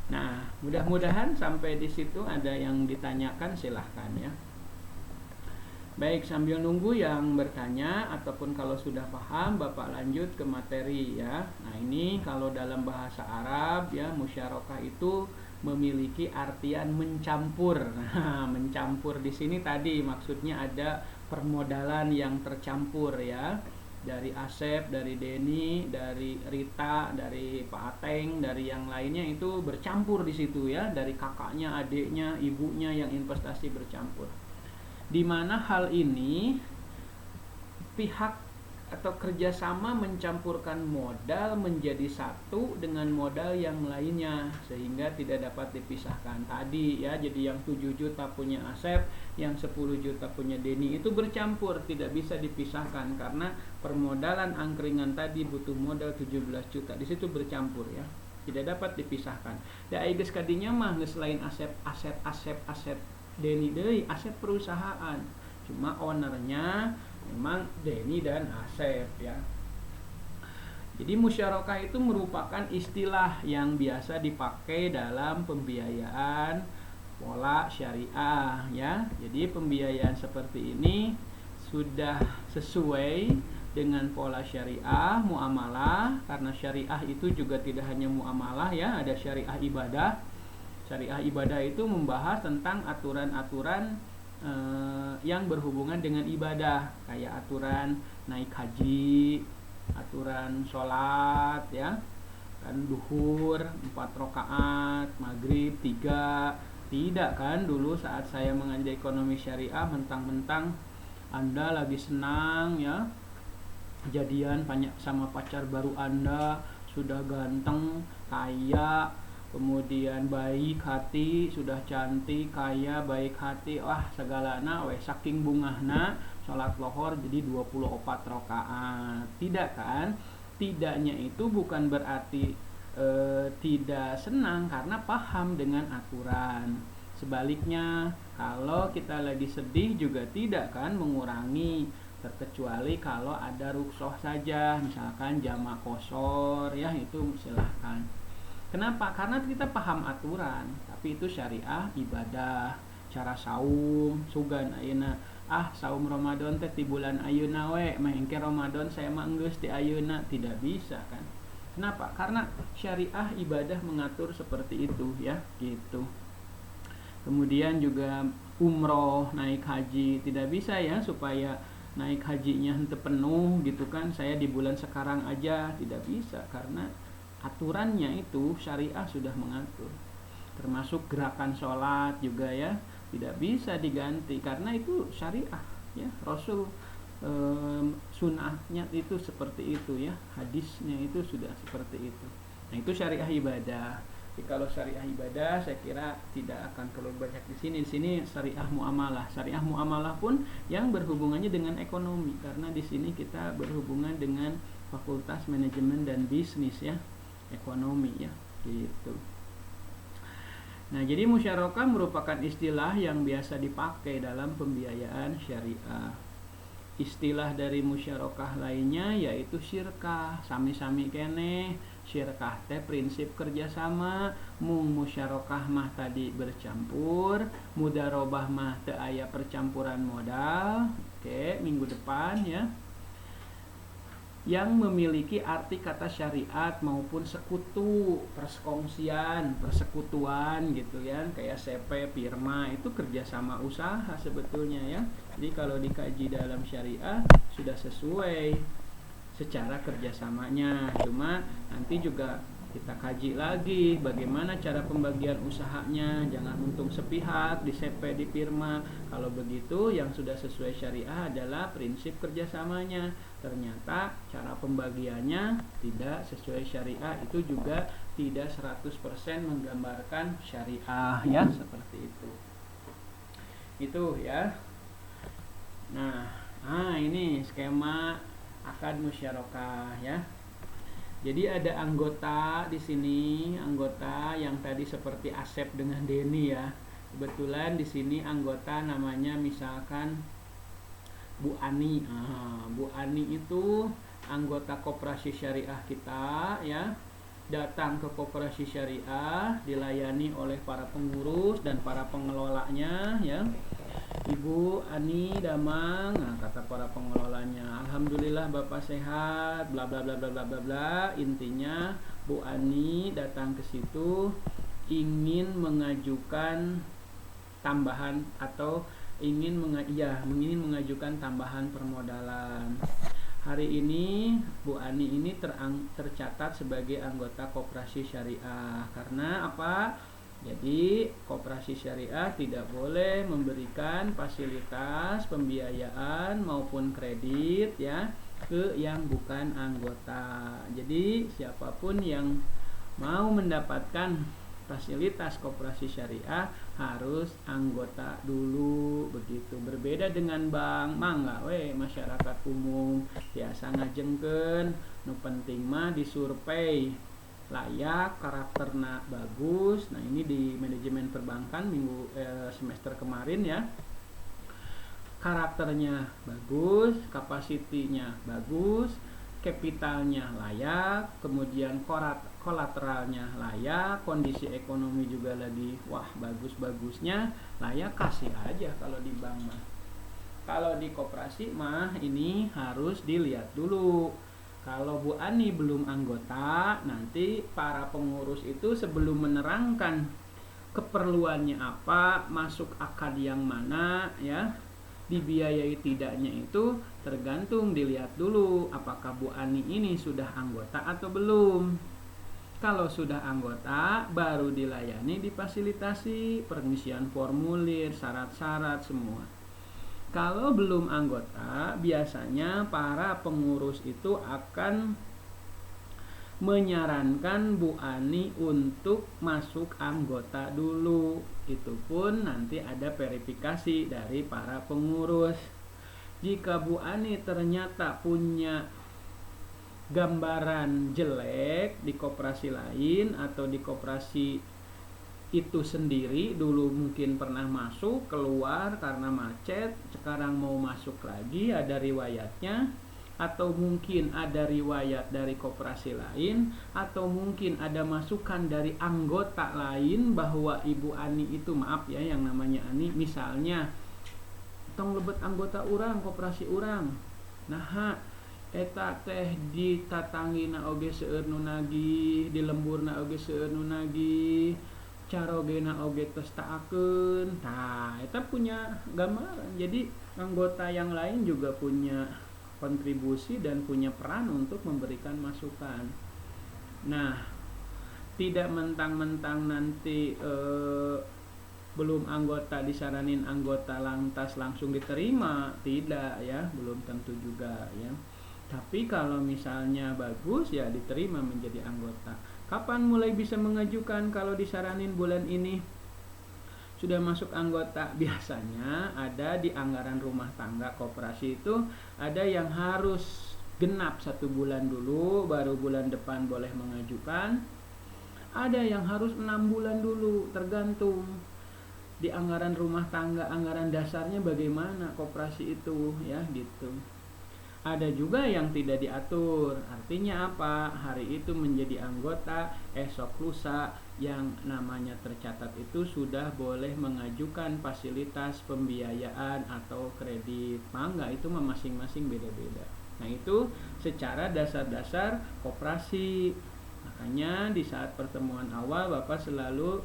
Nah, mudah-mudahan sampai di situ ada yang ditanyakan, silahkan ya. Baik, sambil nunggu yang bertanya ataupun kalau sudah paham, Bapak lanjut ke materi ya. Nah, ini kalau dalam bahasa Arab ya, musyarakah itu memiliki artian mencampur. Nah, mencampur di sini tadi maksudnya ada permodalan yang tercampur ya. Dari Asep, dari Denny, dari Rita, dari Pak Ateng, dari yang lainnya itu bercampur di situ ya, dari kakaknya, adiknya, ibunya yang investasi bercampur. Di mana hal ini pihak atau kerjasama mencampurkan modal menjadi satu dengan modal yang lainnya sehingga tidak dapat dipisahkan tadi ya. Jadi yang 7 juta punya Asep, yang 10 juta punya Denny itu bercampur, tidak bisa dipisahkan karena permodalan angkringan tadi butuh modal 17 juta, di situ bercampur ya, tidak dapat dipisahkan. Da geus kadinya mah geus lain aset Denny deui, aset perusahaan, cuma ownernya memang Denny dan Asep ya. Jadi musyarakah itu merupakan istilah yang biasa dipakai dalam pembiayaan pola syariah ya. Jadi pembiayaan seperti ini sudah sesuai dengan pola syariah muamalah, karena syariah itu juga tidak hanya muamalah ya, ada syariah ibadah. Syariah ibadah itu membahas tentang aturan-aturan yang berhubungan dengan ibadah, kayak aturan naik haji, aturan sholat ya, kan duhur 4 rakaat, maghrib 3. Tidak kan, dulu saat saya mengajar ekonomi syariah mentang-mentang Anda lagi senang ya, jadian sama pacar baru Anda, sudah ganteng, kaya, kemudian baik hati, sudah cantik, kaya, baik hati, wah segalana weh saking bungahna sholat lohor jadi 24 rakaat. Tidak kan? Tidaknya itu bukan berarti tidak senang karena paham dengan aturan. Sebaliknya, kalau kita lagi sedih juga tidak kan mengurangi, terkecuali kalau ada ruksoh saja, misalkan jama kosor ya, itu silahkan. Kenapa? Karena kita paham aturan, tapi itu syariah ibadah. Cara saum, sugan ayeuna, saum Ramadan teh di bulan ayeuna we, mah engke Ramadan saya mah geus di ayeuna, tidak bisa kan. Kenapa? Karena syariah ibadah mengatur seperti itu ya, gitu. Kemudian juga umroh, naik haji, tidak bisa ya supaya naik hajinya henteu penuh gitu kan, saya di bulan sekarang aja, tidak bisa karena aturannya itu syariah sudah mengatur. Termasuk gerakan sholat juga ya, tidak bisa diganti karena itu syariah ya. Rasul sunnahnya itu seperti itu ya, hadisnya itu sudah seperti itu. Nah, itu syariah ibadah. Jadi kalau syariah ibadah saya kira tidak akan perlu banyak di sini. Di sini syariah muamalah. Syariah muamalah pun yang berhubungannya dengan ekonomi, karena di sini kita berhubungan dengan Fakultas Manajemen dan Bisnis ya, ekonomi ya, gitu. Nah, jadi musyarakah merupakan istilah yang biasa dipakai dalam pembiayaan syariah. Istilah dari musyarakah lainnya yaitu syirkah, sami-sami keneh. Syirkah teh prinsip kerjasama, mung musyarakah mah tadi bercampur, mudarobah mah teu aya percampuran modal. Oke, minggu depan ya. Yang memiliki arti kata syariat maupun sekutu, persekongsian, persekutuan gitu ya, kayak CP, firma, itu kerjasama usaha sebetulnya ya. Jadi kalau dikaji dalam syariah sudah sesuai secara kerjasamanya, cuma nanti juga kita kaji lagi bagaimana cara pembagian usahanya, jangan untung sepihak di CP, di firma. Kalau begitu yang sudah sesuai syariah adalah prinsip kerjasamanya, ternyata cara pembagiannya tidak sesuai syariah, itu juga tidak 100% menggambarkan syariah ya, seperti itu ya. Nah ini skema akad musyarakah ya. Jadi ada anggota di sini, anggota yang tadi seperti Asep dengan Denny ya. Kebetulan di sini anggota namanya misalkan Bu Ani. Bu Ani itu anggota koperasi syariah kita ya. datang ke koperasi syariah, dilayani oleh para pengurus dan para pengelolanya ya. Ibu Ani Damang, nah kata para pengelolanya, alhamdulillah Bapak sehat, bla bla bla bla bla bla bla. Intinya Bu Ani datang ke situ ingin mengajukan tambahan atau ingin mengajukan tambahan permodalan. Hari ini Bu Ani ini tercatat sebagai anggota koperasi syariah. Karena apa? Jadi koperasi syariah tidak boleh memberikan fasilitas pembiayaan maupun kredit ya ke yang bukan anggota. Jadi siapapun yang mau mendapatkan fasilitas koperasi syariah harus anggota dulu, begitu. Berbeda dengan bank mangga masyarakat umum biasa ngajengkeun, nu penting mah disurvei layak, karakterna bagus. Nah ini di manajemen perbankan semester kemarin ya, karakternya bagus, kapasitinya bagus, kapitalnya layak, kemudian kolateralnya layak, kondisi ekonomi juga lagi bagus-bagusnya, layak, kasih aja kalau di bank mah. Kalau di koperasi mah ini harus dilihat dulu. Kalau Bu Ani belum anggota, nanti para pengurus itu sebelum menerangkan keperluannya apa, masuk akad yang mana ya, dibiayai tidaknya itu tergantung dilihat dulu apakah Bu Ani ini sudah anggota atau belum. Kalau sudah anggota baru dilayani, difasilitasi pengisian formulir, syarat-syarat semua. Kalau belum anggota, biasanya para pengurus itu akan menyarankan Bu Ani untuk masuk anggota dulu. Itu pun nanti ada verifikasi dari para pengurus. Jika Bu Ani ternyata punya gambaran jelek di koperasi lain atau di koperasi itu sendiri, dulu mungkin pernah masuk, keluar karena macet, sekarang mau masuk lagi, ada riwayatnya, atau mungkin ada riwayat dari koperasi lain, atau mungkin ada masukan dari anggota lain bahwa Ibu Ani itu, maaf ya yang namanya Ani, misalnya tong lebet anggota urang, koperasi urang, nah eta teh ditatangina oge seueur nu nagih, di lemburna oge seueur nu nagih, carogena oge tos taakeun. Nah, eta punya gambaran. Jadi anggota yang lain juga punya kontribusi dan punya peran untuk memberikan masukan. Nah, tidak mentang-mentang nanti belum anggota disaranin anggota lantas langsung diterima, tidak ya, belum tentu juga ya. Tapi kalau misalnya bagus ya diterima menjadi anggota. Kapan mulai bisa mengajukan kalau disaranin bulan ini sudah masuk anggota? Biasanya ada di anggaran rumah tangga koperasi itu ada yang harus genap 1 bulan dulu, baru bulan depan boleh mengajukan. Ada yang harus 6 bulan dulu, tergantung di anggaran rumah tangga, anggaran dasarnya bagaimana koperasi itu ya gitu. Ada juga yang tidak diatur. Artinya apa? Hari itu menjadi anggota, esok lusa yang namanya tercatat itu sudah boleh mengajukan fasilitas pembiayaan atau kredit. Mangga itu masing-masing beda-beda. Nah itu secara dasar-dasar koperasi. Makanya di saat pertemuan awal Bapak selalu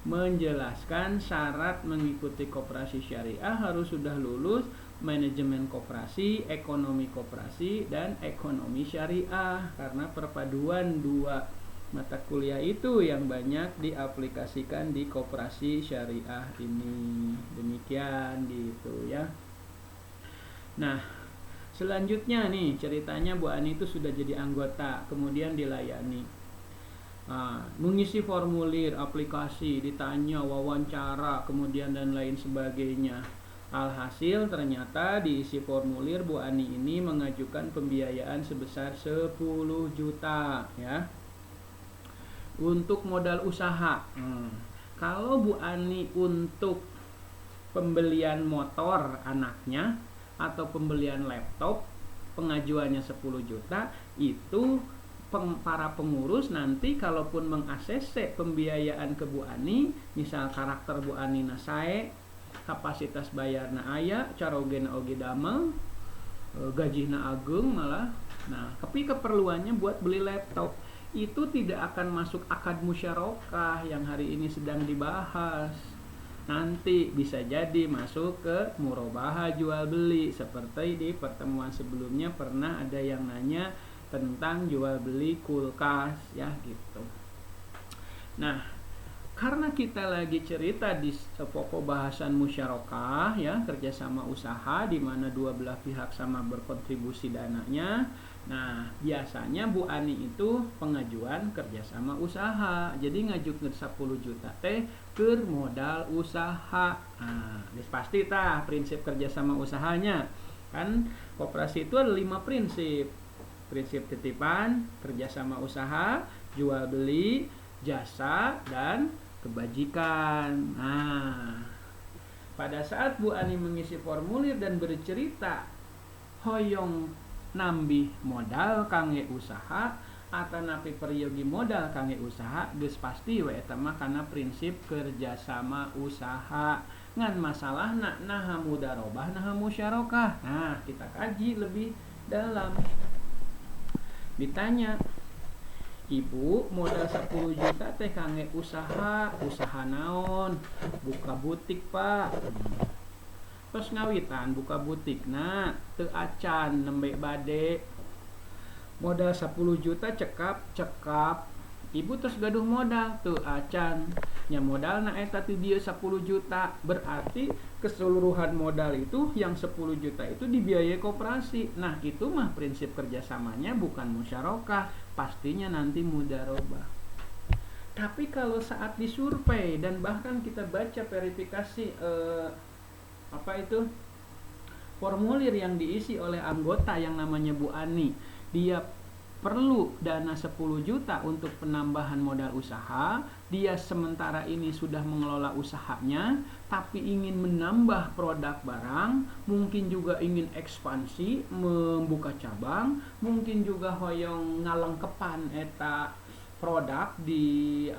menjelaskan syarat mengikuti koperasi syariah harus sudah lulus manajemen koperasi, ekonomi koperasi, dan ekonomi syariah. Karena perpaduan 2 mata kuliah itu yang banyak diaplikasikan di koperasi syariah ini. Demikian gitu ya. Nah, selanjutnya nih ceritanya Bu Ani itu sudah jadi anggota, kemudian dilayani. Mengisi formulir, aplikasi, ditanya, wawancara, kemudian dan lain sebagainya. Alhasil ternyata diisi formulir Bu Ani ini mengajukan pembiayaan sebesar 10 juta ya untuk modal usaha. Kalau Bu Ani untuk pembelian motor anaknya atau pembelian laptop pengajuannya 10 juta, itu para pengurus nanti kalaupun meng-ACC pembiayaan ke Bu Ani, misal karakter Bu Ani sae, kapasitas bayarna aya, carogena oge damel, gajina agung malah. Nah, tapi keperluannya buat beli laptop itu tidak akan masuk akad musyarakah yang hari ini sedang dibahas. Nanti bisa jadi masuk ke murabahah jual beli, seperti di pertemuan sebelumnya pernah ada yang nanya tentang jual beli kulkas ya gitu. Nah, karena kita lagi cerita di pokok bahasan musyarakah ya, kerjasama usaha di mana dua belah pihak sama berkontribusi dananya. Nah, biasanya Bu Ani itu pengajuan kerjasama usaha. Jadi ngajukeun 10 juta teh keur modal usaha. Nah, pasti tah prinsip kerjasama usahanya. Kan koperasi itu ada 5 prinsip. Prinsip titipan, kerjasama usaha, jual beli, jasa, dan kebajikan. Nah, pada saat Bu Ani mengisi formulir dan bercerita hoyong nambih modal kangge usaha atau napi peryogi modal kangge usaha, geus pasti we eta mah kana prinsip kerjasama usaha. Ngan masalah naha mudarobah naha musyarakah. Nah, kita kaji lebih dalam. Ditanya, Ibu modal 10 juta teh kangge usaha naon? Buka butik, Pak. Terus ngawitan buka butik, nah teu acan nembe bade modal 10 juta cekap Ibu terus gaduh modal teu acan nya modal na eta ti dieu 10 juta, berarti keseluruhan modal itu yang 10 juta itu dibiayai koperasi. Nah, itu mah prinsip kerjasamanya bukan musyarakah, pastinya nanti mudarobah. Tapi kalau saat disurvei dan bahkan kita baca verifikasi formulir yang diisi oleh anggota yang namanya Bu Ani, dia perlu dana 10 juta untuk penambahan modal usaha, dia sementara ini sudah mengelola usahanya tapi ingin menambah produk barang, mungkin juga ingin ekspansi membuka cabang, mungkin juga hoyong ngalengkepan eta produk di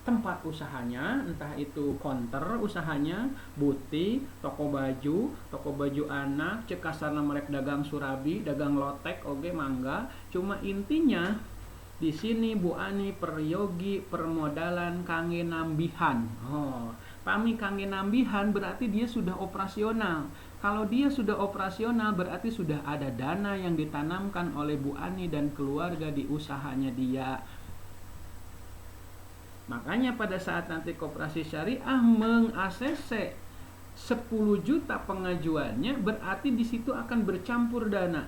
tempat usahanya, entah itu counter usahanya, butik, toko baju anak, cek kasarna merek dagang surabi, dagang lotek, oge mangga. Cuma intinya di sini Bu Ani peryogi permodalan kangge nambihan. Pami kangge nambihan berarti dia sudah operasional. Kalau dia sudah operasional berarti sudah ada dana yang ditanamkan oleh Bu Ani dan keluarga di usahanya dia. Makanya pada saat nanti koperasi syariah meng-ACC 10 juta pengajuannya, berarti di situ akan bercampur dana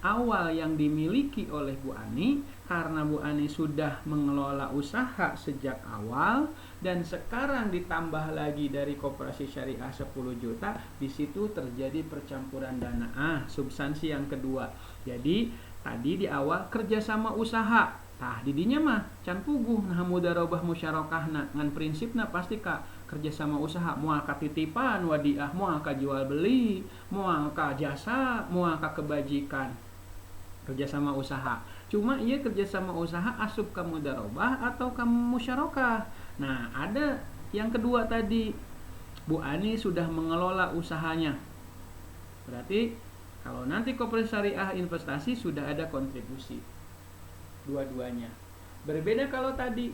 awal yang dimiliki oleh Bu Ani karena Bu Ani sudah mengelola usaha sejak awal, dan sekarang ditambah lagi dari koperasi syariah 10 juta, di situ terjadi percampuran dana. Substansi yang kedua. Jadi tadi di awal kerjasama usaha. Tah didinya mah can puguh nah mudarobah musyarakahna ngan prinsipna pasti ka kerjasama usaha, moal ka titipan wadiah, moal ka jual beli, moal ka jasa, moal ka kebajikan, kerjasama usaha. Cuma ieu kerjasama usaha asup ka mudarobah atau ka musyarakah. Nah, ada yang kedua tadi, Bu Ani sudah mengelola usahanya, berarti kalau nanti koperasi syariah investasi sudah ada kontribusi dua-duanya. Berbeda kalau tadi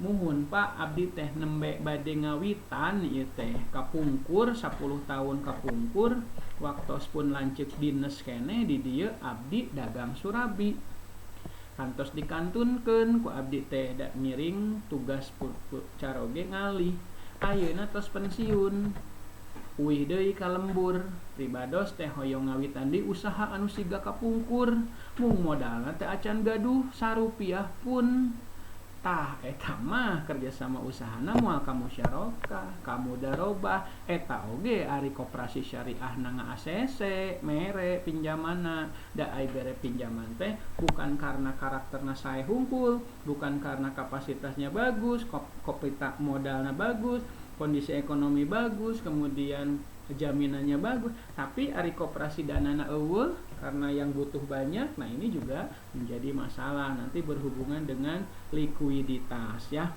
muhun Pak abdi teh nembe bade ngawitan ieu teh kapungkur 10 tahun kapungkur, waktos pun lanceuk dinas keneh di dieu abdi dagang surabi. Kantos dikantunkeun ku abdi teh da miring tugas caroge ngalih. Ayeuna tos pensiun. Uih deui ka lembur, pribados teh hoyong ngawitan di usaha anu siga kapungkur, mung modalna teh acan gaduh sarupiah pun. Tah eta mah kerjasama usahana moal ka musyarakah, ka mudarobah, eta oge ari koperasi syariah na nga-ACC, mere pinjamanna, da ai bere pinjaman teh bukan karena karakterna sae hungkul, bukan karena kapasitasnya bagus, kopita modalna bagus, kondisi ekonomi bagus, kemudian jaminannya bagus, tapi ari koperasi danana eueuh karena yang butuh banyak. Nah, ini juga menjadi masalah, nanti berhubungan dengan likuiditas ya.